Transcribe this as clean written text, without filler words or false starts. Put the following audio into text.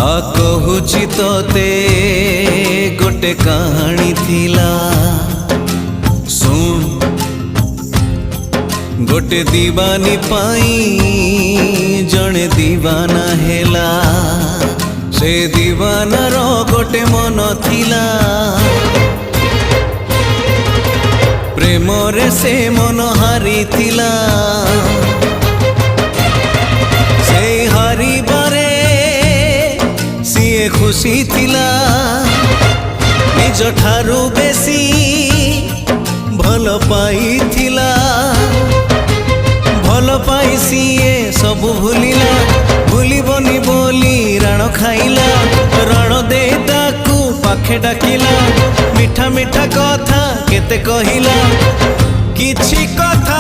कहुची तोते गोटे कहानी थिला सुन गोटे दीवानी पाई जने दीवाना हेला से दीवानार गोटे मन थिला प्रेम रे से मन हारी थिला से हारी बारे सीए खुशी थिला निज ठारू बेसी भल पाई थिला भल पाई सीए सब भूलिला भूलिबनी बोली राण खाइला राण दे ताकू पाखे डाकिला मिठा मिठा कथा केते कहिला किछि कथा